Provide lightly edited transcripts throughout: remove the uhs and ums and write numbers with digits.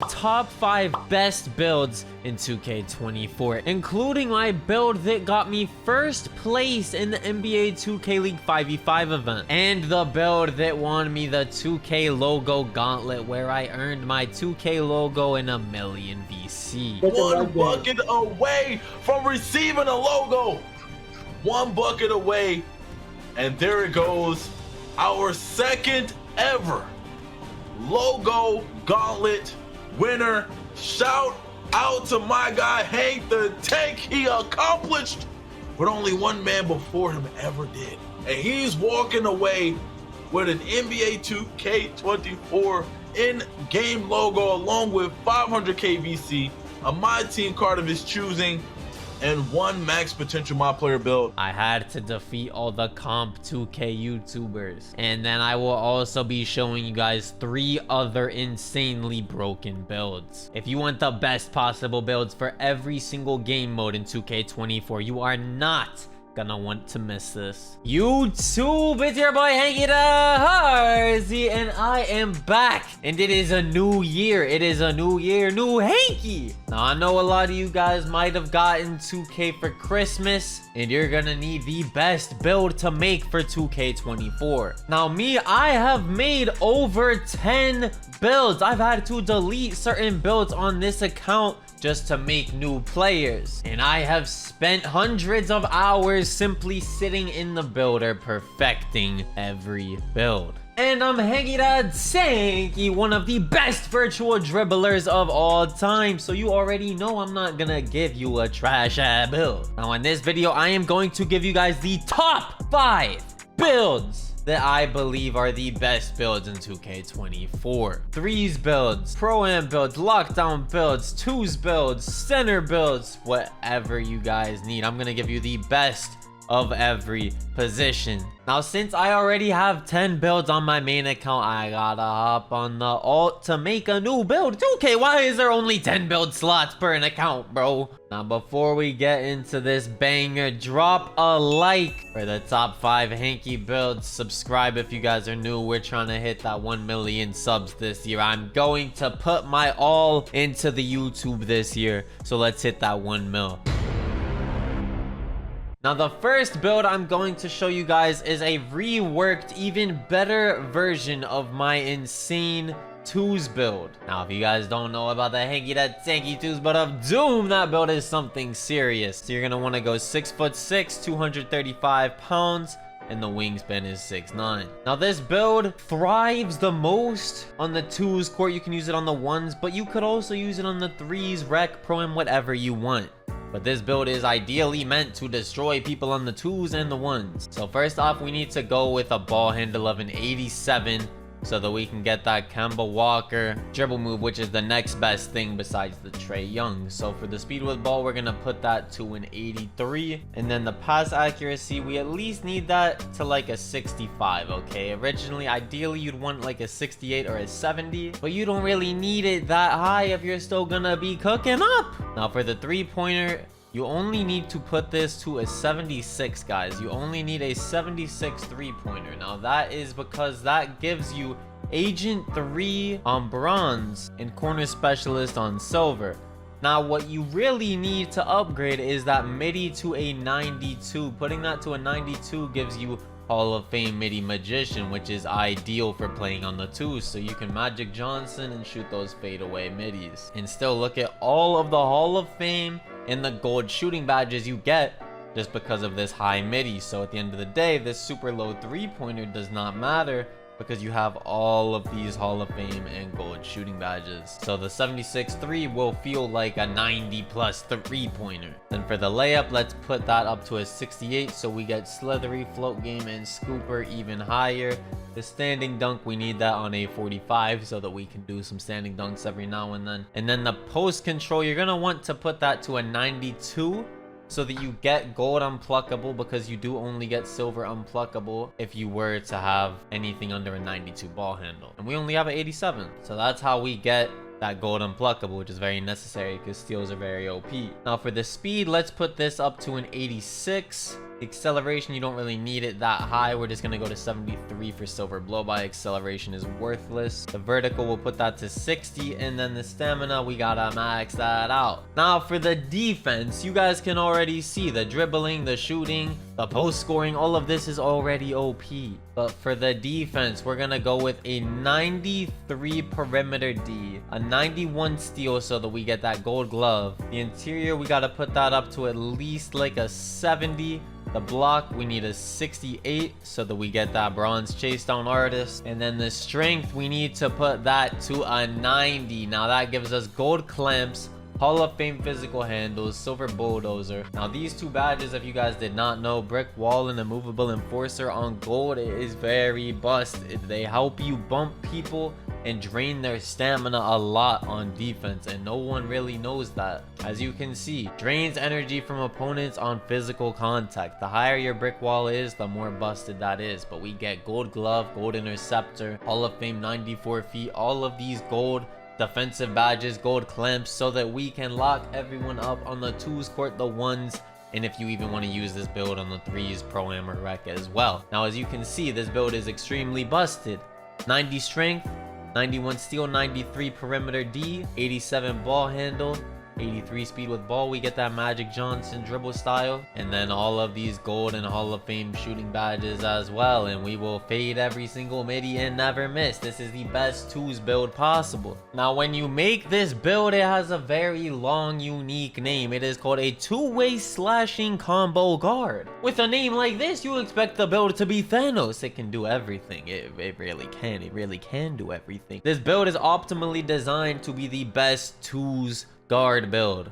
Top 5 best builds in 2K24, including my build that got me first place in the NBA 2K League 5v5 event, and the build that won me the 2K logo gauntlet where I earned my 2K logo in a million VC. One bucket away from receiving a logo. One bucket away, and there it goes. Our second ever logo gauntlet winner. Shout out to my guy Hank the Tank. He accomplished what only one man before him ever did, and he's walking away with an NBA 2K24 in-game logo along with 500k VC, a my team card of his choosing, and one max potential my player build. I had to defeat all the comp 2K YouTubers. And then I will also be showing you guys 3 other insanely broken builds. If you want the best possible builds for every single game mode in 2K24, you are not gonna want to miss this. YouTube, it's your boy Hanky the Harzy, and I am back. And it is a new year. It is a new year, new Hanky. Now, I know a lot of you guys might have gotten 2K for Christmas, and you're gonna need the best build to make for 2K24. Now, me, I have made over 10 builds. I've had to delete certain builds on this account just to make new players, and I have spent hundreds of hours simply sitting in the builder perfecting every build. And I'm Hanky the Tanky, one of the best virtual dribblers of all time, so you already know I'm not gonna give you a trash ass build. Now in this video, I am going to give you guys the top 5 builds that I believe are the best builds in 2K24. 3s builds, pro-am builds, lockdown builds, 2s builds, center builds, whatever you guys need. I'm gonna give you the best of every position. Now, since I already have 10 builds on my main account, I gotta hop on the alt to make a new build. 2K, why is there only 10 build slots per an account, bro? Now, before we get into this banger, drop a like for the top 5 Hanky builds. Subscribe if you guys are new. We're trying to hit that 1 million subs this year. I'm going to put my all into the YouTube this year, so let's hit that 1 mil. Now, the first build I'm going to show you guys is a reworked, even better version of my insane 2s build. Now, if you guys don't know about the Hanky the Tanky 2s build of Doom, that build is something serious. So you're gonna want to go 6'6", 235 pounds, and the wingspan is 6'9". Now, this build thrives the most on the 2s court. You can use it on the 1s, but you could also use it on the 3s, rec, pro, and whatever you want. But this build is ideally meant to destroy people on the 2s and the 1s. So first off, we need to go with a ball handle of an 87 so that we can get that Kemba Walker dribble move, which is the next best thing besides the Trae Young. So for the speed with ball, we're gonna put that to an 83. And then the pass accuracy, we at least need that to like a 65, okay? Originally, ideally, you'd want like a 68 or a 70, but you don't really need it that high if you're still gonna be cooking up. Now for the 3-pointer, you only need to put this to a 76, guys. You only need a 76 3-pointer. Now, that is because that gives you Agent 3 on bronze and Corner Specialist on silver. Now, what you really need to upgrade is that MIDI to a 92. Putting that to a 92 gives you Hall of Fame MIDI Magician, which is ideal for playing on the 2s, so you can Magic Johnson and shoot those fadeaway middies. And still look at all of the Hall of Fame and the gold shooting badges you get just because of this high MIDI. So at the end of the day, this super low 3-pointer does not matter because you have all of these Hall of Fame and gold shooting badges. So the 76-3 will feel like a 90+ 3-pointer. Then for the layup, let's put that up to a 68 so we get slithery, float game, and scooper even higher. The standing dunk, we need that on a 45 so that we can do some standing dunks every now and then. And then the post control, you're gonna want to put that to a 92 so that you get gold unpluckable, because you do only get silver unpluckable if you were to have anything under a 92 ball handle. And we only have an 87. So that's how we get that gold unpluckable, which is very necessary because steals are very OP. Now for the speed, let's put this up to an 86. Acceleration, you don't really need it that high. We're just gonna go to 73 for silver blow-by. Acceleration is worthless. The vertical, we'll put that to 60, and then the stamina, we gotta max that out. Now for the defense, you guys can already see the dribbling, the shooting, the post scoring, all of this is already OP. But for the defense, we're gonna go with a 93 perimeter D, a 91 steal so that we get that gold glove. The interior, we gotta put that up to at least like a 70. The block, we need a 68 so that we get that bronze chase down artist. And then the strength, we need to put that to a 90. Now that gives us gold clamps, Hall of Fame physical handles, silver bulldozer. Now these two badges, if you guys did not know, brick wall and immovable enforcer on gold, it is very busted. They help you bump people and drain their stamina a lot on defense, and no one really knows that. As you can see, drains energy from opponents on physical contact. The higher your brick wall is, the more busted that is. But we get gold glove, gold interceptor, Hall of Fame 94 feet, all of these gold defensive badges, gold clamps, so that we can lock everyone up on the 2s court, the 1s, and if you even want to use this build on the 3s, pro-am or rec as well. Now as you can see, this build is extremely busted. 90 strength, 91 steal, 93 perimeter D, 87 ball handle, 83 speed with ball. We get that Magic Johnson dribble style, and then all of these gold and Hall of Fame shooting badges as well, and we will fade every single midi and never miss. This is the best 2s build possible. Now when you make this build, it has a very long unique name. It is called a two-way slashing combo guard. With a name like this, you expect the build to be Thanos. It can do everything. It really can. It really can do everything. This build is optimally designed to be the best 2s guard build.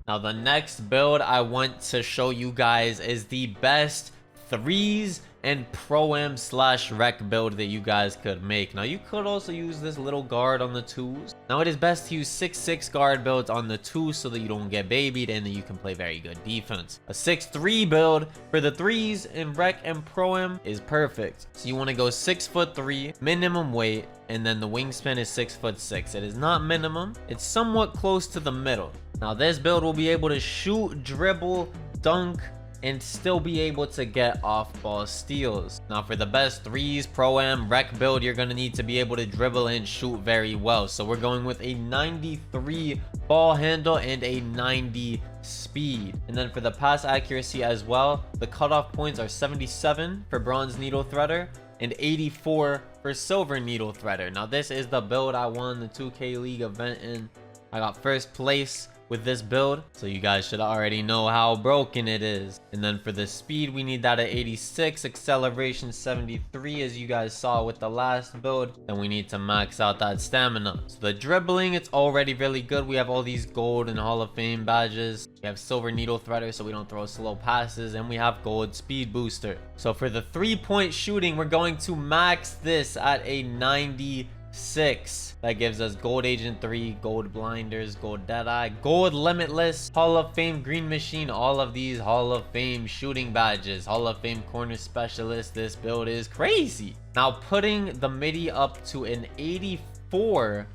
Now the next build I want to show you guys is the best 3s and pro-am / rec build that you guys could make. Now you could also use this little guard on the 2s. Now it is best to use 6-6 guard builds on the 2s so that you don't get babied and that you can play very good defense. A 6-3 build for the 3s in rec and pro-am is perfect. So you want to go 6'3", minimum weight, and then the wingspan is 6'6". It is not minimum, it's somewhat close to the middle. Now this build will be able to shoot, dribble, dunk, and still be able to get off-ball steals. Now for the best 3s pro-am rec build, you're going to need to be able to dribble and shoot very well. So we're going with a 93 ball handle and a 90 speed. And then for the pass accuracy as well, the cutoff points are 77 for bronze needle threader and 84 for silver needle threader. Now this is the build I won the 2K League event in. I got first place with this build, so you guys should already know how broken it is. And then for the speed, we need that at 86, acceleration 73 as you guys saw with the last build. Then we need to max out that stamina. So the dribbling, it's already really good. We have all these gold and Hall of Fame badges. We have silver needle threader so we don't throw slow passes, and we have gold speed booster. So for the 3-point shooting, we're going to max this at a 96. That gives us gold agent 3, gold blinders, gold deadeye, gold limitless, Hall of Fame green machine, all of these Hall of Fame shooting badges, Hall of Fame corner specialist. This build is crazy. Now putting the midi up to an 84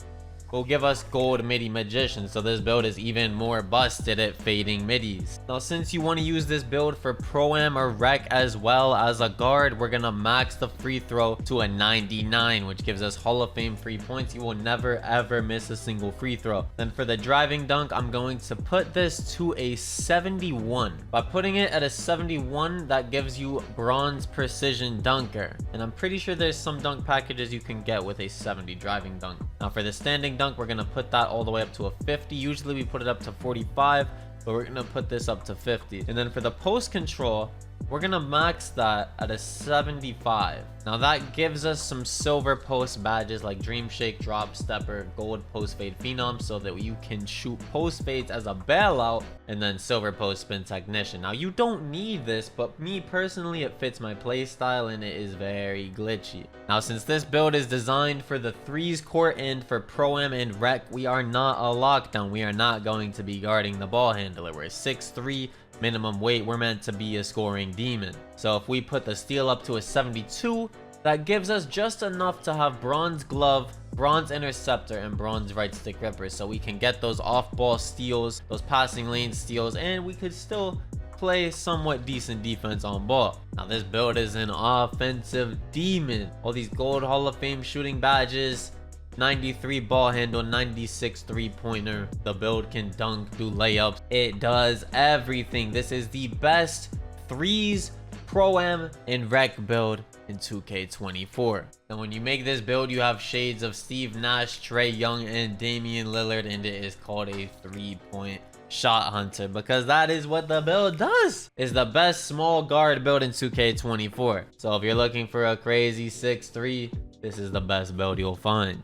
will give us gold midi magician, so this build is even more busted at fading midis. Now since you want to use this build for pro-am or rec as well as a guard, we're gonna max the free throw to a 99, which gives us Hall of Fame free points. You will never ever miss a single free throw. Then for the driving dunk, I'm going to put this to a 71. By putting it at a 71, that gives you bronze precision dunker, and I'm pretty sure there's some dunk packages you can get with a 70 driving dunk. Now for the standing dunk, we're gonna put that all the way up to a 50. Usually we put it up to 45, but we're gonna put this up to 50. And then for the post control, we're gonna max that at a 75. Now that gives us some silver post badges like Dream Shake, Drop Stepper, Gold Post Fade Phenom, so that you can shoot post fades as a bailout, and then silver post spin technician. Now you don't need this, but me personally, it fits my play style and it is very glitchy. Now since this build is designed for the 3s court and for pro-am and rec, we are not a lockdown. We are not going to be guarding the ball handler. We're 6'3", minimum weight. We're meant to be a scoring demon. So if we put the steal up to a 72, that gives us just enough to have bronze glove, bronze interceptor and bronze right stick ripper, so we can get those off-ball steals, those passing lane steals, and we could still play somewhat decent defense on ball. Now this build is an offensive demon. All these gold Hall of Fame shooting badges, 93 ball handle, 96 three-pointer. The build can dunk, do layups. It does everything. This is the best threes, pro-am, and rec build in 2K24. And when you make this build, you have shades of Steve Nash, Trae Young, and Damian Lillard, and it is called a 3-point shot hunter because that is what the build does. It's the best small guard build in 2K24. So if you're looking for a crazy 6'3", this is the best build you'll find.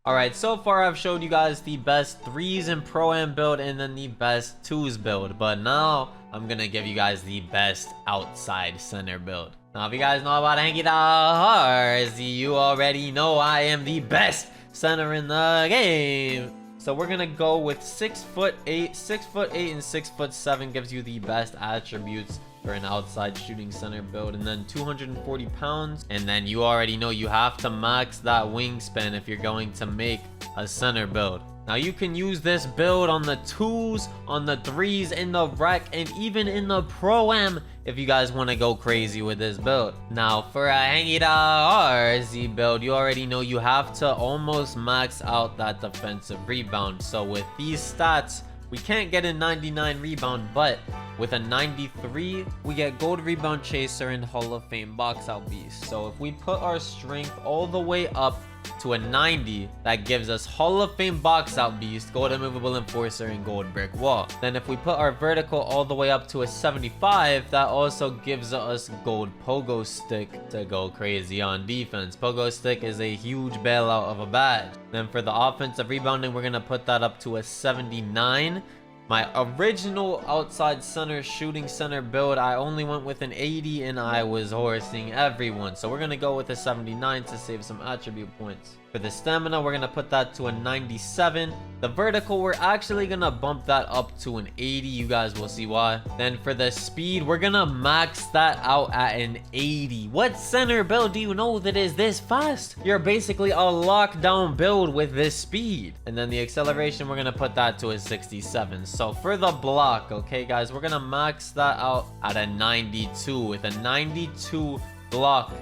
Alright, so far I've showed you guys the best threes and pro-am build and then the best twos build, but now I'm gonna give you guys the best outside center build. Now if you guys know about Hanky Dars, you already know I am the best center in the game. So we're gonna go with 6'8", 6'8", and 6'7" gives you the best attributes for an outside shooting center build, and then 240 pounds. And then you already know you have to max that wingspan if you're going to make a center build. Now you can use this build on the twos, on the threes, in the rec, and even in the pro-am if you guys want to go crazy with this build. Now for a Hangita RZ build, you already know you have to almost max out that defensive rebound. So with these stats, we can't get a 99 rebound, but with a 93, we get gold rebound chaser and Hall of Fame box out beast. So if we put our strength all the way up to a 90, that gives us Hall of Fame box out beast, gold immovable enforcer, and gold brick wall. Then if we put our vertical all the way up to a 75, that also gives us gold pogo stick to go crazy on defense. Pogo stick is a huge bailout of a badge. Then for the offensive rebounding, we're gonna put that up to a 79. My original outside center shooting center build, I only went with an 80 and I was horsing everyone. So we're going to go with a 79 to save some attribute points. For the stamina, we're going to put that to a 97. The vertical, we're actually going to bump that up to an 80. You guys will see why. Then for the speed, we're going to max that out at an 80. What center build do you know that is this fast? You're basically a lockdown build with this speed. And then the acceleration, we're going to put that to a 67. So for the block, okay guys, we're going to max that out at a 92 with a 92 block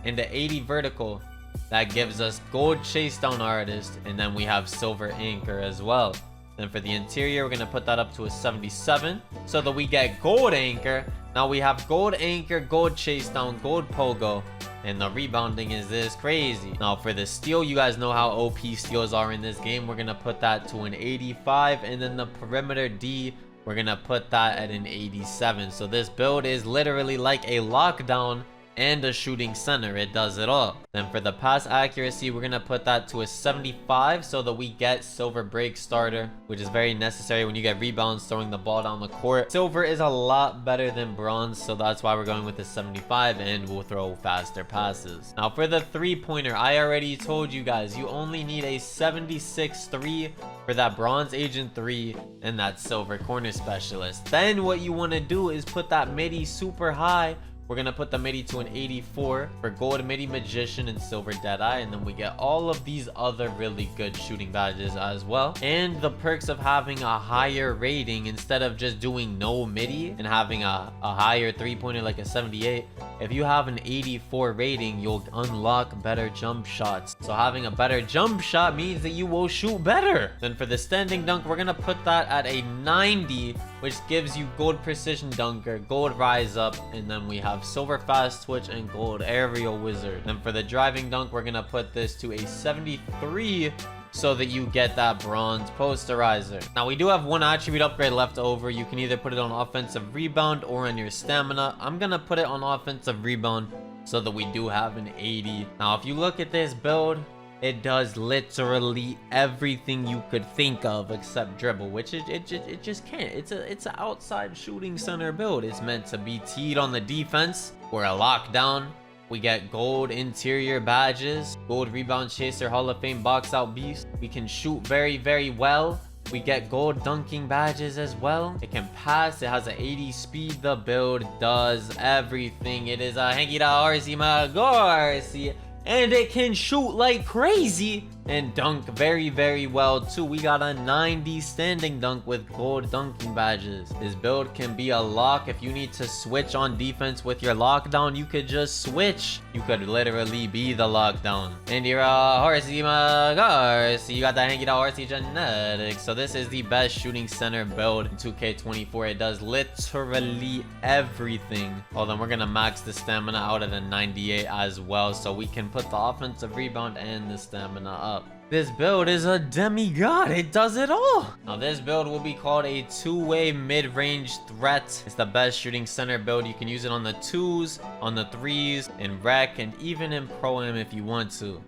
and the 80 vertical. That gives us gold chase down artist, and then we have silver anchor as well. Then for the interior, we're going to put that up to a 77 so that we get gold anchor. Now we have gold anchor, gold chase down, gold pogo, and the rebounding is this crazy. Now for the steal, you guys know how OP steals are in this game. We're going to put that to an 85, and then the perimeter D, we're going to put that at an 87. So this build is literally like a lockdown and a shooting center. It does it all. Then for the pass accuracy, we're gonna put that to a 75 so that we get silver break starter, which is very necessary when you get rebounds throwing the ball down the court. Silver is a lot better than bronze, so that's why we're going with the 75, and we'll throw faster passes. Now for the three-pointer, I already told you guys you only need a 76 3 for that bronze agent 3 and that silver corner specialist. Then what you want to do is put that midi super high. We're going to put the midi to an 84 for gold midi magician and silver deadeye, and then we get all of these other really good shooting badges as well, and the perks of having a higher rating instead of just doing no midi and having a higher three-pointer like a 78. If you have an 84 rating, you'll unlock better jump shots. So having a better jump shot means that you will shoot better. Then for the standing dunk, we're going to put that at a 90, which gives you gold precision dunker, gold rise up, and then we have silver fast twitch and gold aerial wizard. Then for the driving dunk, we're gonna put this to a 73 so that you get that bronze posterizer. Now we do have one attribute upgrade left over. You can either put it on offensive rebound or on your stamina. I'm gonna put it on offensive rebound so that we do have an 80. Now if you look at this build, it does literally everything you could think of except dribble, which it just can't. It's an outside shooting center build. It's meant to be teed on the defense. We're a lockdown. We get gold interior badges, gold rebound chaser, Hall of Fame box out beast. We can shoot very, very well. We get gold dunking badges as well. It can pass. It has an 80 speed. The build does everything. It is a Hanky RC Magorsi. and it can shoot like crazy and dunk very, very well too. We got a 90 standing dunk with gold dunking badges. This build can be a lock. If you need to switch on defense with your lockdown, you could just switch. You could literally be the lockdown. And you're a horsey horsey. You got the hanky horsey genetics. So this is the best shooting center build in 2K24. It does literally everything. Hold on, we're gonna max the stamina out at a 98 as well, so we can put the offensive rebound and the stamina up. This build is a demigod. It does it all. Now this build will be called a two-way mid-range threat. It's the best shooting center build. You can use it on the 2s, on the 3s, in rec, and even in pro-am if you want to.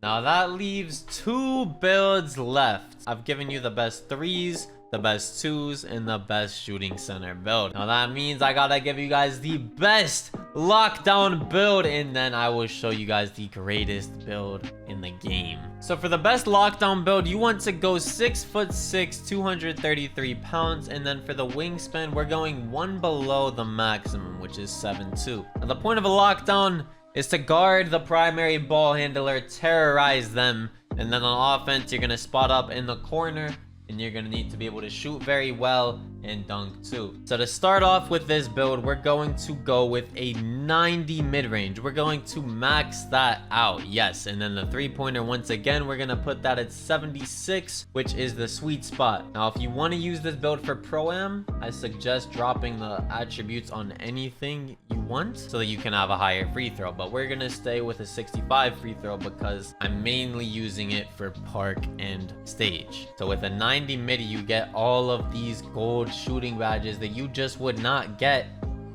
Now that leaves 2 builds left. I've given you the best 3s, the best 2s, and the best shooting center build. Now that means I gotta give you guys the best lockdown build, and then I will show you guys the greatest build in the game. So for the best lockdown build, you want to go 6'6", 233 pounds, and then for the wingspan, we're going one below the maximum, which is 7'2". Now the point of a lockdown is to guard the primary ball handler, terrorize them, and then on offense, you're gonna spot up in the corner, and you're gonna need to be able to shoot very well and dunk too. So to start off with this build, we're going to go with a 90 mid-range. We're going to max that out, yes. And then the three-pointer, once again, we're gonna put that at 76, which is the sweet spot. Now, if you want to use this build for pro-am, I suggest dropping the attributes on anything you want so that you can have a higher free throw. But we're gonna stay with a 65 free throw because I'm mainly using it for park and stage. So with a 90 midi, you get all of these gold shooting badges that you just would not get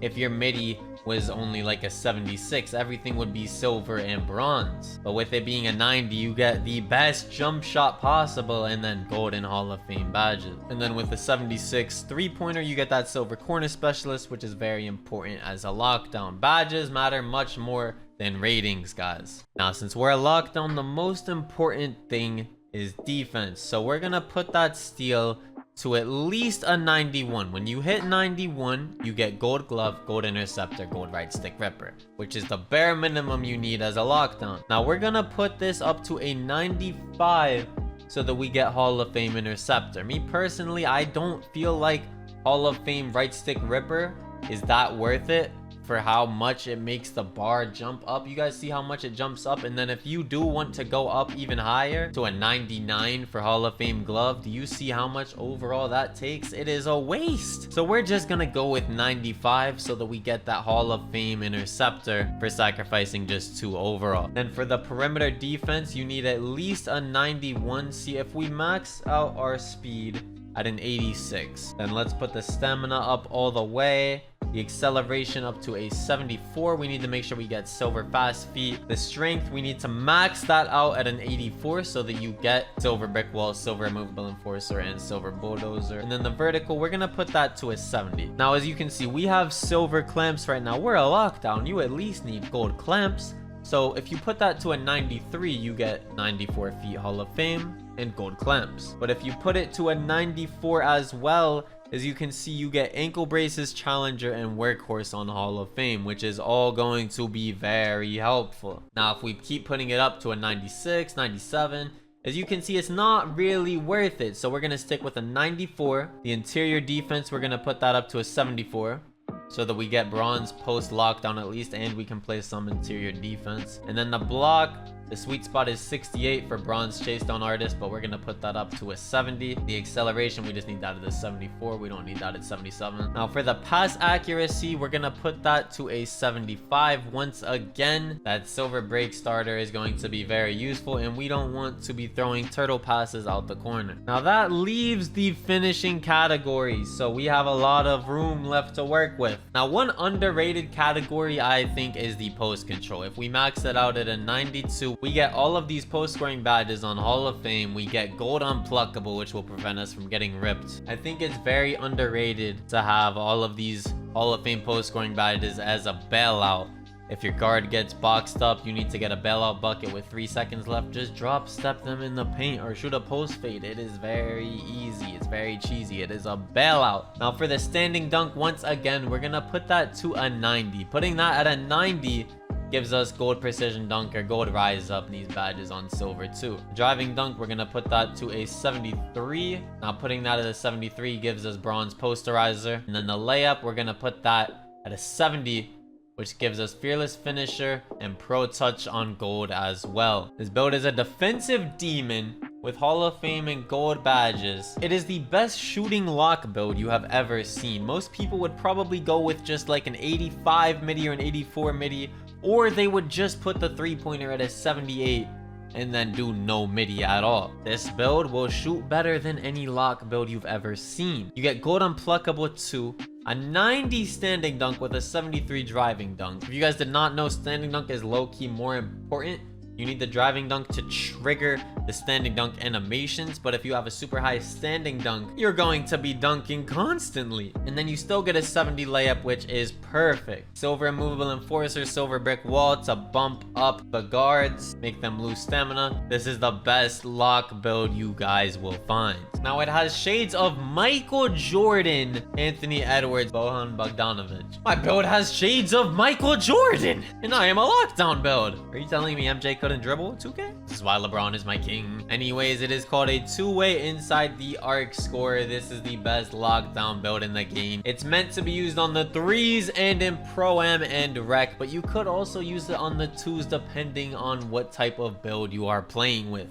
if your midi was only like a 76. Everything would be silver and bronze. But with it being a 90, you get the best jump shot possible and then golden Hall of Fame badges. And then with the 76 three-pointer, you get that silver corner specialist, which is very important as a lockdown. Badges matter much more than ratings, guys. Now, since we're a lockdown, the most important thing is defense. So we're gonna put that steal to at least a 91. When you hit 91, you get gold glove, gold interceptor, gold right stick ripper, which is the bare minimum you need as a lockdown. Now we're gonna put this up to a 95 so that we get Hall of Fame interceptor. Me personally, I don't feel like Hall of Fame right stick ripper is that worth it for how much it makes the bar jump up. You guys see how much it jumps up? And then if you do want to go up even higher to a 99 for Hall of Fame glove, do you see how much overall that takes? It is a waste. So we're just gonna go with 95 so that we get that Hall of Fame interceptor for sacrificing just 2 overall. Then for the perimeter defense, you need at least a 91. See, if we max out our speed at an 86, then let's put the stamina up all the way, the acceleration up to a 74. We need to make sure we get silver fast feet. The strength, we need to max that out at an 84 so that you get silver brick wall, silver immovable enforcer, and silver bulldozer. And then the vertical, we're gonna put that to a 70. Now, as you can see, we have silver clamps right now. We're a lockdown. You at least need gold clamps. So if you put that to a 93, you get 94 feet Hall of Fame and gold clamps. But if you put it to a 94 as well, as you can see, you get ankle braces, challenger, and workhorse on Hall of Fame, which is all going to be very helpful. Now, if we keep putting it up to a 96, 97, as you can see, it's not really worth it. So we're going to stick with a 94. The interior defense, we're going to put that up to a 74. So that we get bronze post lockdown at least, and we can play some interior defense. And then the block, the sweet spot is 68 for bronze chase down artist, but we're gonna put that up to a 70. The acceleration, we just need that at a 74. We don't need that at 77. Now for the pass accuracy, we're gonna put that to a 75. Once again, that silver break starter is going to be very useful, and we don't want to be throwing turtle passes out the corner. Now that leaves the finishing categories, so we have a lot of room left to work with. Now, one underrated category I think is the post control. If we max it out at a 92, we get all of these post scoring badges on Hall of Fame. We get gold unpluckable, which will prevent us from getting ripped. I think it's very underrated to have all of these Hall of Fame post scoring badges as a bailout If your guard gets boxed up, you need to get a bailout bucket with 3 seconds left. Just drop step them in the paint or shoot a post fade. It is very easy. It's very cheesy. It is a bailout. Now for the standing dunk, once again, we're gonna put that to a 90. Putting that at a 90 gives us gold precision dunk or gold rise up, and these badges on silver too. Driving dunk, we're gonna put that to a 73. Now putting that at a 73 gives us bronze posterizer. And then the layup, we're gonna put that at a 70, which gives us fearless finisher and pro touch on gold as well. This build is a defensive demon with Hall of Fame and gold badges. It is the best shooting lock build you have ever seen. Most people would probably go with just like an 85 midi or an 84 midi, or they would just put the 3-pointer at a 78 and then do no midi at all. This build will shoot better than any lock build you've ever seen. You get gold unpluckable 2, a 90 standing dunk with a 73 driving dunk. If you guys did not know, standing dunk is low-key more important. You need the driving dunk to trigger the standing dunk animations, but if you have a super high standing dunk, you're going to be dunking constantly. And then you still get a 70 layup, which is perfect. Silver immovable enforcer, silver brick wall to bump up the guards, make them lose stamina. This is the best lock build you guys will find. Now it has shades of Michael Jordan, Anthony Edwards, Bojan Bogdanovic. My build has shades of Michael Jordan, and I am a lockdown build. Are you telling me MJ couldn't dribble 2K? This is why LeBron is my king. Anyways, it is called a two-way inside the arc score. This is the best lockdown build in the game. It's meant to be used on the 3s and in Pro-Am and Rec, but you could also use it on the 2s depending on what type of build you are playing with.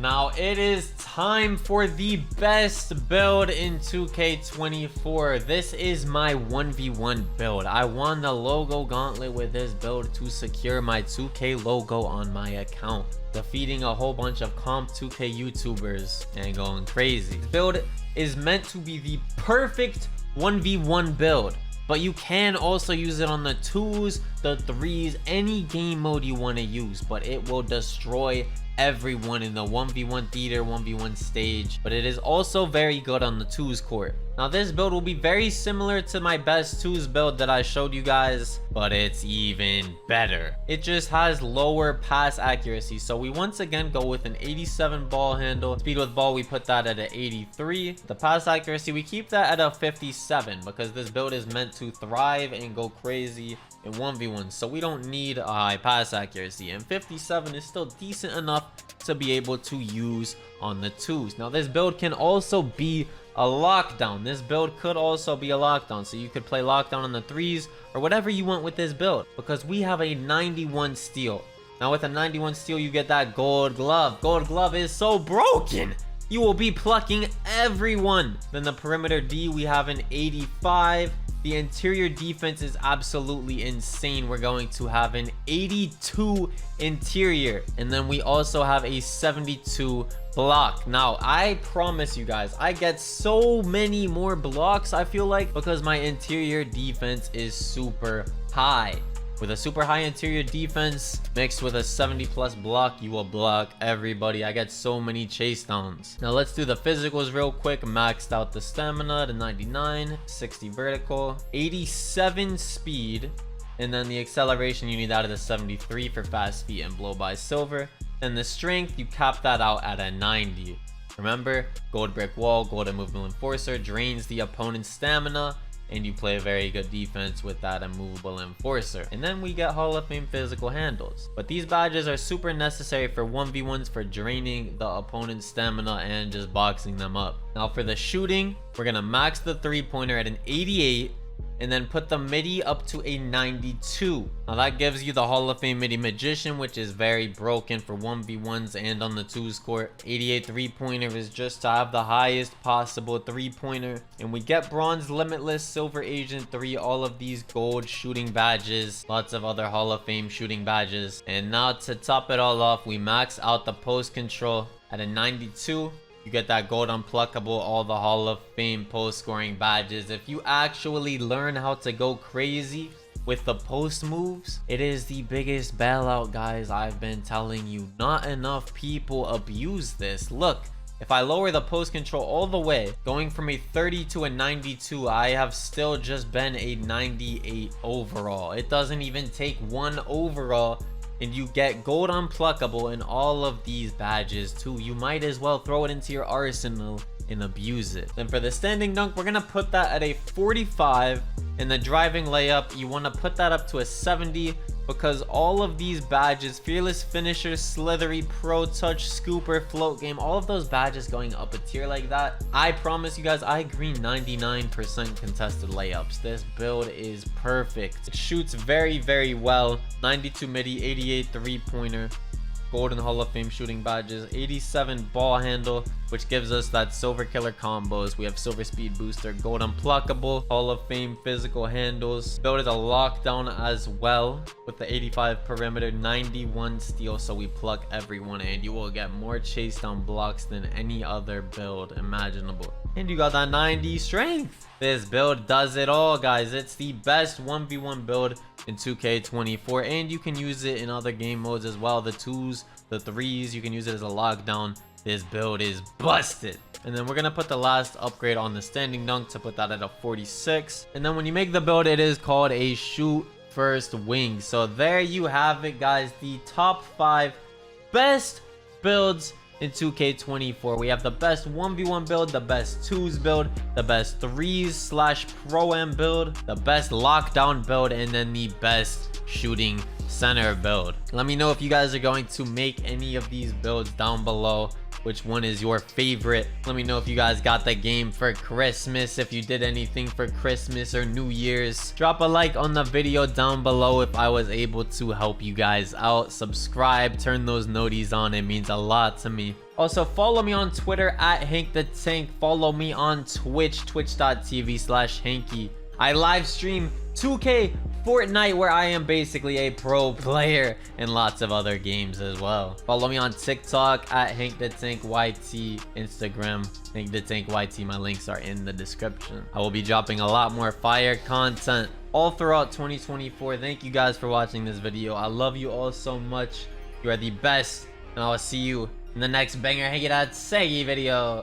Now it is time for the best build in 2K24. This is my 1v1 build. I won the logo gauntlet with this build to secure my 2K logo on my account, defeating a whole bunch of comp 2K YouTubers and going crazy. This build is meant to be the perfect 1v1 build, but you can also use it on the 2s, the 3s, any game mode you want to use, but it will destroy everyone in the 1v1 theater, 1v1 stage. But it is also very good on the 2s court. Now this build will be very similar to my best 2s build that I showed you guys, but it's even better. It just has lower pass accuracy, so we once again go with an 87 ball handle. Speed with ball, we put that at an 83. The pass accuracy, we keep that at a 57 because this build is meant to thrive and go crazy in 1v1, so we don't need a high pass accuracy, and 57 is still decent enough to be able to use on the 2s. Now this build can also be a lockdown. This build could also be a lockdown, so you could play lockdown on the 3s or whatever you want with this build, because we have a 91 steal. Now with a 91 steal, you get that gold glove. Gold glove is so broken, you will be plucking everyone. Then the perimeter D, we have an 85. The interior defense is absolutely insane. We're going to have an 82 interior, and then we also have a 72 block. Now I promise you guys, I get so many more blocks, I feel like, because my interior defense is super high. With a super high interior defense mixed with a 70 plus block, you will block everybody. I get so many chase downs. Now let's do the physicals real quick. Maxed out the stamina to 99, 60 vertical, 87 speed, and then the acceleration you need out of the 73 for fast feet and blow by silver. And the strength, you cap that out at a 90. Remember, gold brick wall, gold immovable enforcer drains the opponent's stamina, and you play a very good defense with that immovable enforcer. And then we get Hall of Fame physical handles. But these badges are super necessary for 1v1s, for draining the opponent's stamina and just boxing them up. Now for the shooting, we're gonna max the 3-pointer at an 88 and then put the midi up to a 92. Now that gives you the Hall of Fame midi magician, which is very broken for 1v1s and on the 2s court. 88 3-pointer is just to have the highest possible 3-pointer. And we get bronze limitless, silver agent 3, all of these gold shooting badges, lots of other Hall of Fame shooting badges. And now to top it all off, we max out the post control at a 92. You get that gold unpluckable, all the Hall of Fame post scoring badges. If you actually learn how to go crazy with the post moves, it is the biggest bailout, guys. I've been telling you, not enough people abuse this. Look, If I lower the post control all the way, going from a 30 to a 92, I have still just been a 98 overall. It doesn't even take one overall, and you get gold unpluckable in all of these badges too. You might as well throw it into your arsenal and abuse it. Then for the standing dunk, we're gonna put that at a 45. In the driving layup, you want to put that up to a 70, because all of these badges, fearless finisher, slithery, pro touch, scooper, float game, all of those badges going up a tier like that, I promise you guys, I green 99% contested layups. This build is perfect. It shoots very, very well. 92 midi, 88 three-pointer, golden Hall of Fame shooting badges, 87 ball handle, which gives us that silver killer combos. We have silver speed booster, gold unpluckable, Hall of Fame physical handles. Build is a lockdown as well with the 85 perimeter, 91 steal, so we pluck everyone, and you will get more chase down blocks than any other build imaginable. And you got that 90 strength. This build does it all, guys. It's the best 1v1 build in 2K24, and you can use it in other game modes as well. The 2s, the 3s, you can use it as a lockdown. This build is busted. And then we're gonna put the last upgrade on the standing dunk to put that at a 46. And then when you make the build, it is called a shoot first wing. So there you have it, guys. The top 5 best builds in 2K24. We have the best 1v1 build, the best 2s build, the best 3s / pro-am build, the best lockdown build, and then the best shooting center build. Let me know if you guys are going to make any of these builds down below. Which one is your favorite? Let me know if you guys got the game for Christmas, if you did anything for Christmas or New Year's. Drop a like on the video down below if I was able to help you guys out. Subscribe, turn those noties on, it means a lot to me. Also, follow me on Twitter at Hank the Tank. Follow me on Twitch, twitch.tv/Hanky. I live stream 2K Fortnite, where I am basically a pro player, and lots of other games as well. Follow me on TikTok at Hank the Tank YT, Instagram Hank the Tank YT. My links are in the description. I will be dropping a lot more fire content all throughout 2024. Thank you guys for watching this video. I love you all so much. You are the best, and I will see you in the next banger Hanky the Tank video.